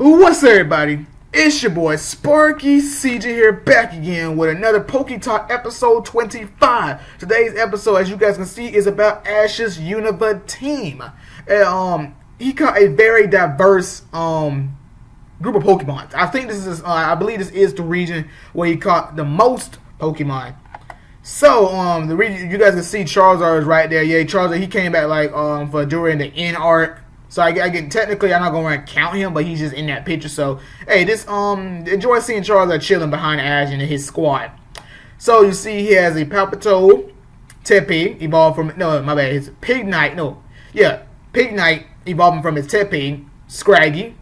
What's up, everybody? It's your boy Sparky CJ here, back again with another Poke Talk episode 25. Today's episode, as you guys can see, is about Ash's Unova team. He caught a very diverse group of Pokemon. I believe this is the region where he caught the most Pokemon. So the region you guys can see Charizard is right there. Yeah, Charizard, he came back for during the end arc. So I get technically I'm not gonna count him, but he's just in that picture. So hey, enjoy seeing Charizard chilling behind Ash and his squad. So you see he has a Palpitoad, Tepig evolved from his Pignite. Pignite evolving from his Tepig, Scraggy,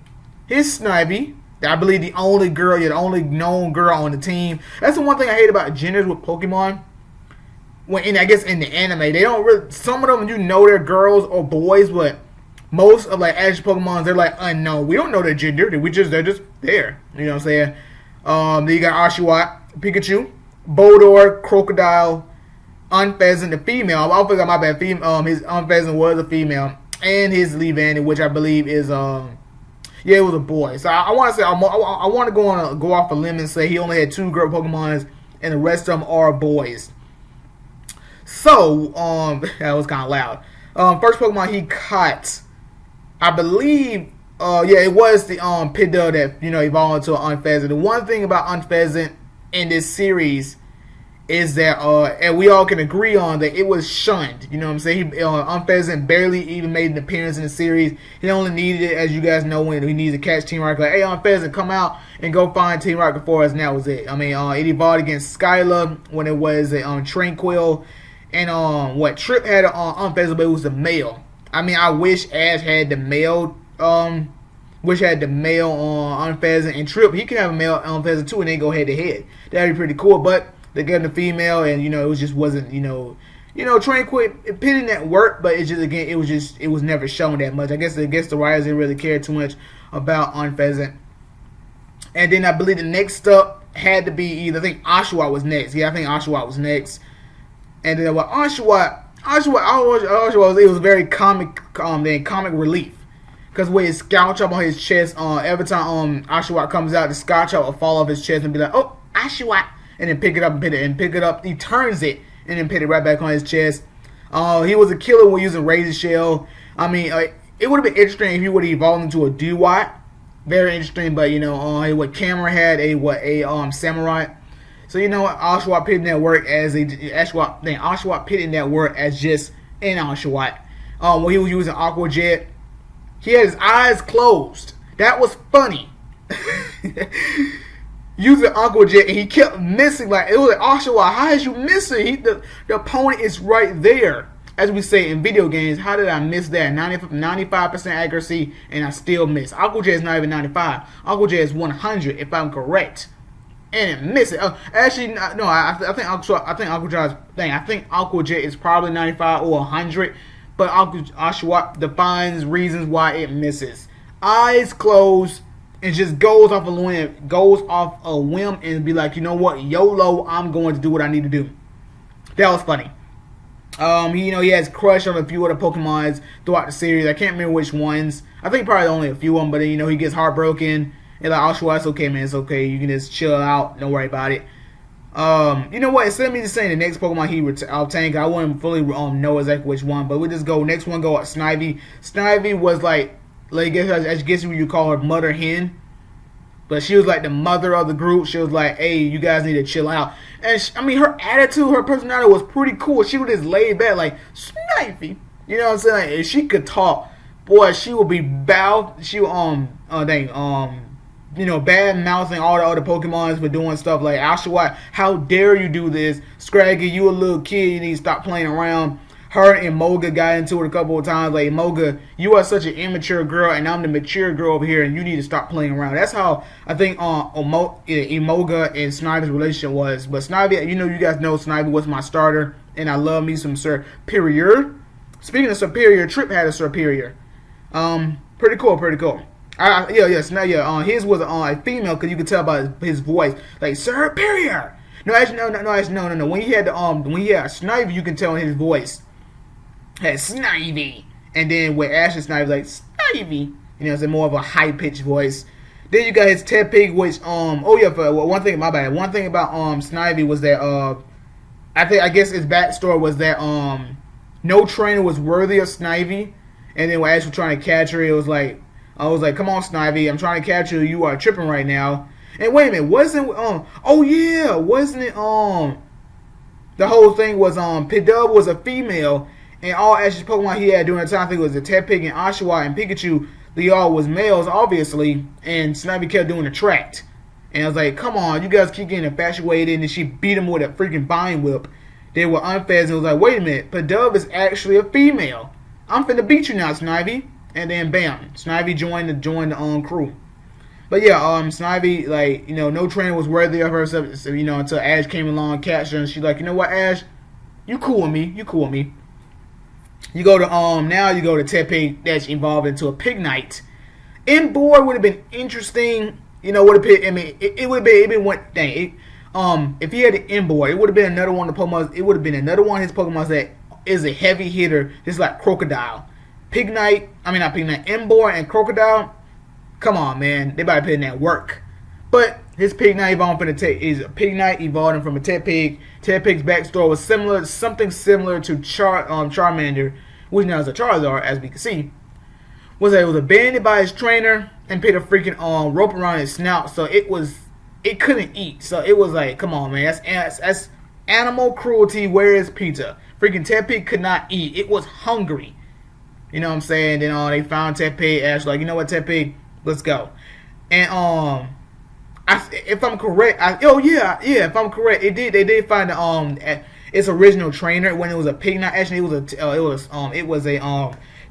his Snivy. I believe the only known girl on the team. That's the one thing I hate about genders with Pokemon. I guess in the anime, they don't really. Some of them they're girls or boys, but most of Ash Pokemon, they're unknown. We don't know their gender. They're just there. You know what I'm saying? Then you got Oshawott, Pikachu, Bodor, Crocodile, Unpheasant, the female. I forgot my bad. His Unpheasant was a female, and his Leavanny, which I believe is it was a boy. So I want to say I want to go off a limb and say he only had 2 girl Pokemon, and the rest of them are boys. So that was kind of loud. First Pokemon he caught, I believe, it was the Piddo that evolved into an Unpheasant. The one thing about Unpheasant in this series is that, and we all can agree on that, it was shunned. You know what I'm saying? Unpheasant barely even made an appearance in the series. He only needed it, as you guys know, when he needed to catch Team Rocket. Like, hey, Unpheasant, come out and go find Team Rocket for us. And that was it. I mean, it evolved against Skyla when it was a Tranquil. And Trip had an Unpheasant, but it was the male. I mean, I wish Ash had the male. Unpheasant, and Trip, he can have a male Unpheasant too, and they go head to head. That'd be pretty cool. But they got the female, and it wasn't Tranquil pitting that work, but it was never shown that much. I guess the writers didn't really care too much about Unpheasant. And then I believe the next up had to be I think Oshawott was next. Yeah, I think Oshawott was next. And then Oshawott, it was very comic relief. Because with his Scout Chop on his chest, every time Oshawott comes out, the Scout Chop will fall off his chest and be like, oh, Oshawott, and then pick it up and pick it up. He turns it and then put it right back on his chest. He was a killer when using Razor Shell. I mean, it would have been interesting if he would have evolved into a Dewott. Very interesting, but what Camera had a Samurai. So Oshawott pitting that work as Oshawott pitting that work as just an Oshawott. When he was using Aqua Jet, he had his eyes closed. That was funny. Using Aqua Jet, and he kept missing. It was Oshawott, how is you missing? The opponent is right there. As we say in video games, how did I miss that? 95% accuracy, and I still miss. Aqua Jet is not even 95. Aqua Jet is 100, if I'm correct. And it missed it. Actually, no. I think Aqua Jet is probably 95 or 100, but Oshawott defines reasons why it misses. Eyes closed and just goes off a whim and be like, you know what, YOLO, I'm going to do what I need to do. That was funny. He has crush on a few other Pokemons throughout the series. I can't remember which ones. I think probably only a few of them, but then, he gets heartbroken. And Oshawott, it's okay, man. It's okay. You can just chill out. Don't worry about it. You know what? Instead of me just saying the next Pokemon he obtained, I wouldn't fully know exactly which one. But we just go. Next one go at Snivy. Snivy was I guess you call her mother hen. But she was like the mother of the group. She was like, hey, you guys need to chill out. And her attitude, her personality was pretty cool. She was just laid back like, Snivy. You know what I'm saying? If she could talk, boy, she would be bad mouthing all the other Pokemons for doing stuff like Oshawott, how dare you do this? Scraggy, you a little kid, you need to stop playing around. Her and Moga got into it a couple of times. Like, Moga, you are such an immature girl, and I'm the mature girl over here, and you need to stop playing around. That's how I think Moga and Snivy's relationship was. But Snivy, you guys know Snivy was my starter, and I love me some Superior. Speaking of Superior, Trip had a Superior. Pretty cool. His was a female because you could tell by his voice, like Superior. No. When he had Snivy, you can tell in his voice. Had Snivy, and then with Ash's Snivy, like Snivy, more of a high pitched voice. Then you got his Tepig, which oh yeah, for one thing, my bad. One thing about Snivy was that I guess his backstory was that no trainer was worthy of Snivy, and then when Ash was trying to catch her, it was like I was like, come on Snivy, I'm trying to catch you. You are tripping right now. And wait a minute, wasn't oh yeah, wasn't it the whole thing was Pidove was a female, and all Ash's Pokemon he had during the time I think it was the Tepig and Oshawott and Pikachu. They all was males, obviously, and Snivy kept doing the tract. And I was like, come on, you guys keep getting infatuated, and she beat him with a freaking Vine Whip. They were unfazed, and it was like, wait a minute, Pidove is actually a female. I'm finna beat you now, Snivy. And then bam, Snivy joined the crew. But yeah, Snivy, like, you know, no trainer was worthy of her, so, you know, until Ash came along and catched her, and she's like, you know what, Ash, you cool with me. You go to now you go to Tepig that's evolved into a Pignite. Inboard would have been interesting, you know. Would have been, I mean, it would have been one thing. If he had an Inboard, it would have been another one of the Pokemon. It would have been another one of his Pokemon that is a heavy hitter, just like Crocodile. Pignite, I mean not Pignite, Inboard and Crocodile. Come on, man, they about to put in that work. But his Pignite evolved from is a Pignite evolving from a Tepig. Tepig's backstory was something similar to Charmander, which now is a Charizard, as we can see. Was that it was abandoned by his trainer and put a freaking rope around his snout, so it couldn't eat. So it was like, come on, man, that's animal cruelty. Where is pizza? Freaking Tepig could not eat. It was hungry. You know what I'm saying? Then they found Tepig. Ash like, you know what, Tepig, let's go. And if I'm correct, if I'm correct, they did find its original trainer when it was a Pignite. Actually, it was a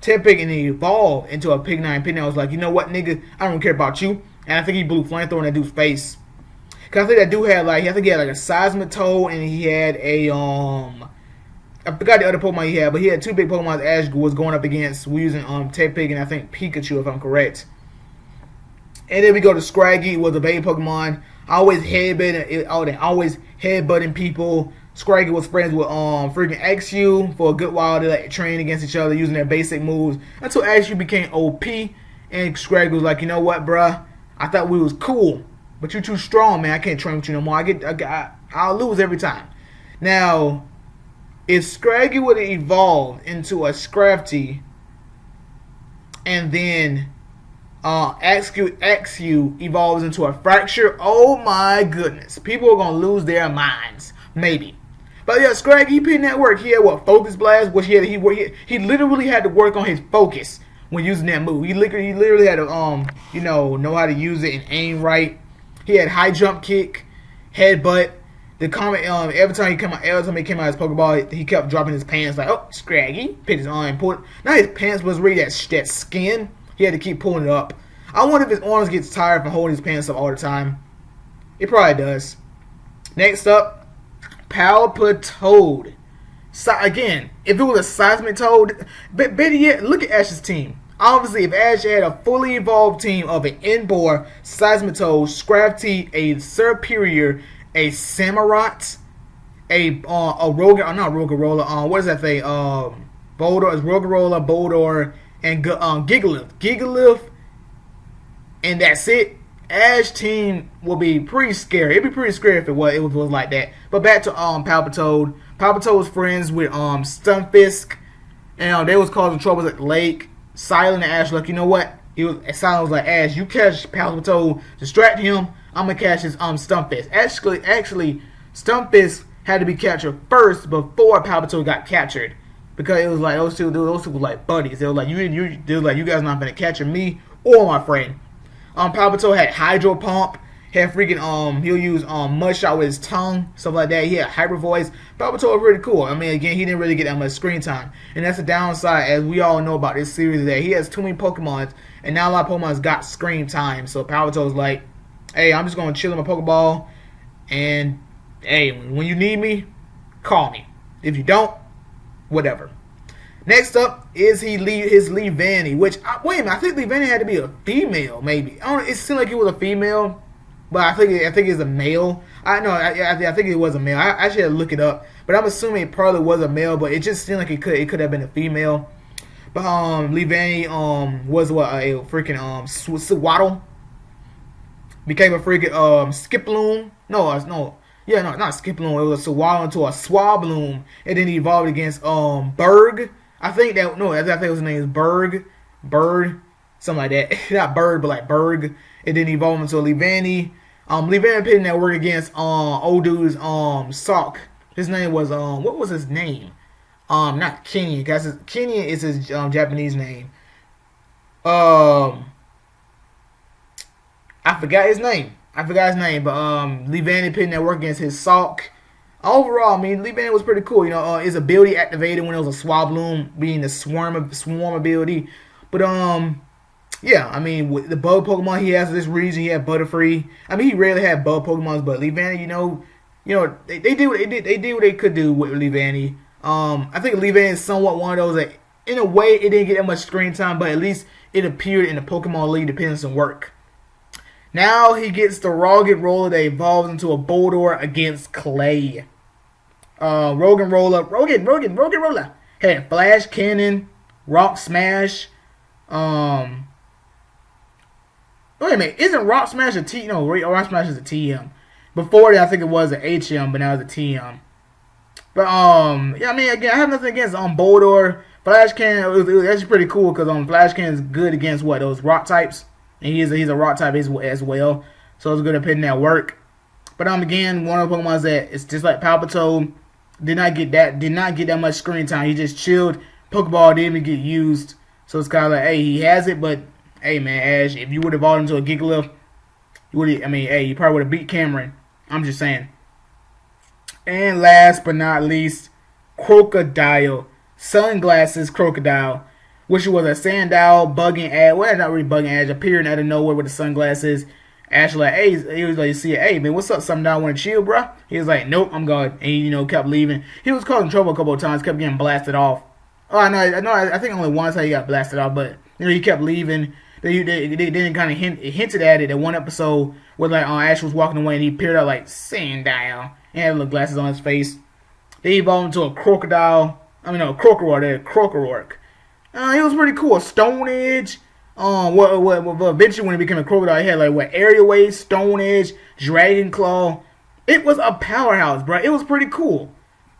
Tepig, and it evolved into a Pignite. And Pignite was like, you know what, nigga, I don't care about you. And I think he blew flamethrower in that dude's face. Cause I think that dude had I think he had like a Seismitoad, and he had a I forgot the other Pokemon he had, but he had two big Pokemon that Ash was going up against using Tepig and I think Pikachu, if I'm correct. And then we go to Scraggy, was a baby Pokemon. Always headbutting people. Scraggy was friends with freaking Axew for a good while. They like train against each other using their basic moves until Axew became OP. And Scraggy was like, you know what, bruh? I thought we was cool, but you too strong, man. I can't train with you no more. I'll lose every time. Now, if Scraggy would have evolved into a Scrafty, and then Axew evolves into a Fracture, oh my goodness, people are gonna lose their minds, maybe. But yeah, Scraggy, he put in that work. He had Focus Blast, which he literally had to work on his focus when using that move. He literally had to know how to use it and aim right. He had high jump kick, headbutt. The comment every time he came out his Pokeball, he kept dropping his pants like, oh, Scraggy, put his arm and pull it. Now his pants was really that skin. He had to keep pulling it up. I wonder if his arms gets tired from holding his pants up all the time. It probably does. Next up, Palpitoad. So again, if it was a Seismitoad, better yet, look at Ash's team. Obviously, if Ash had a fully evolved team of an Inboard, Seismitoad, Scrafty, a Serperior, a Samurott, a Roggenrola, what is that thing? Roggenrola, Boldor, and Gigalith, and that's it. Ash team will be pretty scary. It'd be pretty scary if it was like that. But back to Palpitoad. Palpitoad was friends with Stunfisk, and they was causing troubles at the lake. Silent and Ash like, you know what? Silent was like, Ash, you catch Palpitoad, distract him. I'm gonna catch his Stunfisk. Actually, Stunfisk had to be captured first before Palpitoad got captured. Because it was like those two were like buddies. They were like, you guys not gonna capture me or my friend. Palpitoad had Hydro Pump, had freaking he'll use Mud Shot with his tongue, stuff like that. He had Hyper Voice. Palpitoad was really cool. I mean, again, he didn't really get that much screen time, and that's the downside, as we all know about this series. That he has too many Pokemon, and now a lot of Pokemon's got screen time. So Palpitoad's like, hey, I'm just gonna chill in my Pokeball, and hey, when you need me, call me. If you don't, whatever. Next up is his Leavanny, which wait a minute, I think Leavanny had to be a female, maybe. I don't know, it seemed like it was a female, but I think it's a male. I think it was a male. I should have looked it up, but I'm assuming it probably was a male, but it just seemed like it could have been a female. But Leavanny was a freaking Swaddle. became a freaking Skiploom. No, yeah, no, not Skiploom. It was a Swallow into a Swabloom, and then he evolved against Berg. I think his name is Bird, something like that. Not Bird, but like Berg. And then he evolved into a Leavanny. Leavanny pitted that work against old dude's Sock. His name was what was his name? Not Kenyon, guys. Kenyon is his Japanese name. I forgot his name. But Leavanny pitting that work against his Sock. Overall, I mean, Leavanny was pretty cool. You know, his ability activated when it was a Swabloom, being the swarm ability. But yeah, I mean, with the bug Pokemon he has in this region, he had Butterfree. I mean, he rarely had bug Pokemons, but Leavanny, you know, they did what they did. They did what they could do with Leavanny. I think Leavanny is somewhat one of those that, in a way, it didn't get that much screen time, but at least it appeared in the Pokemon League to put in some work. Now he gets the Rocket Roller that evolves into a Boldore against Clay. Rogan Roller had Flash Cannon, Rock Smash. Wait a minute, isn't Rock Smash a T? No, Rock Smash is a TM. Before that, I think it was an HM, but now it's a TM. But yeah, I mean, again, I have nothing against Boldore. Flash Cannon, it was actually pretty cool because Flash Cannon is good against those rock types. And he's a rock type as well. So it's good at putting that work. But again, one of the Pokemon that it's just like Palpitoad, did not get that much screen time. He just chilled. Pokeball didn't even get used. So it's kinda like, hey, he has it, but hey man, Ash, if you would have evolved into a Gigalith, you probably would have beat Cameron. I'm just saying. And last but not least, Crocodile. Sunglasses Crocodile. Which was a Sandile bugging Ash. Well, not really bugging Ash. Appearing out of nowhere with the sunglasses. Ash like, hey, he was like, see, hey man, what's up? Sundown, want to chill, bro? He was like, nope, I'm going. And he, kept leaving. He was causing trouble a couple of times. Kept getting blasted off. Oh, I know. I think only once he got blasted off, but he kept leaving. They then kind of hinted at it in one episode where like Ash was walking away and he peered out like Sandile and had little glasses on his face. They evolved into a Crocodile. Crocorock. He was pretty cool. Stone Edge. Eventually when he became a Crocodile, he had Aerial Wave, Stone Edge, Dragon Claw. It was a powerhouse, bro. It was pretty cool.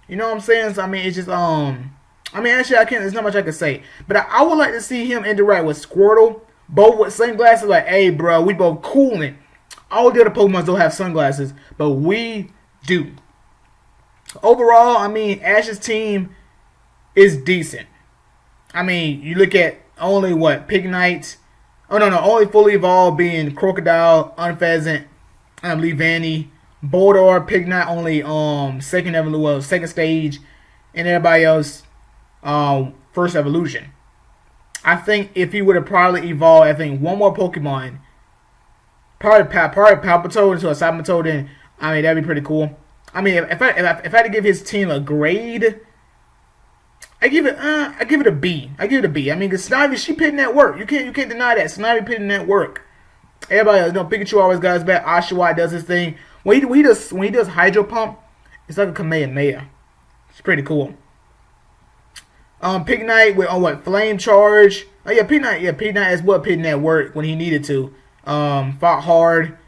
You know what I'm saying? So I mean, it's just actually there's not much I can say. But I would like to see him interact with Squirtle, both with sunglasses. Like, hey, bro, we both cooling. All the other Pokemon don't have sunglasses, but we do. Overall, I mean, Ash's team is decent. I mean, you look at only Pignite. Oh no, only fully evolved being Crocodile, Unpheasant, Leavanny, Boldore, Pignite only second stage, and everybody else first evolution. I think if he would have probably evolved, I think one more Pokemon, probably Palpitoad into a Saboteur, then that'd be pretty cool. I mean, if I had to give his team a grade, I give it a B. I mean, because Snivy, she put in that work. You can't deny that. Snivy put in that work. Everybody else, Pikachu always got his back. Oshawott does his thing. When he does Hydro Pump, it's like a Kamehameha. It's pretty cool. Pignite with Flame Charge. Oh yeah, Pignite is what put in that work when he needed to. Fought hard.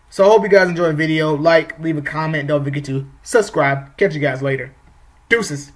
So I hope you guys enjoyed the video. Like, leave a comment. Don't forget to subscribe. Catch you guys later. Deuces.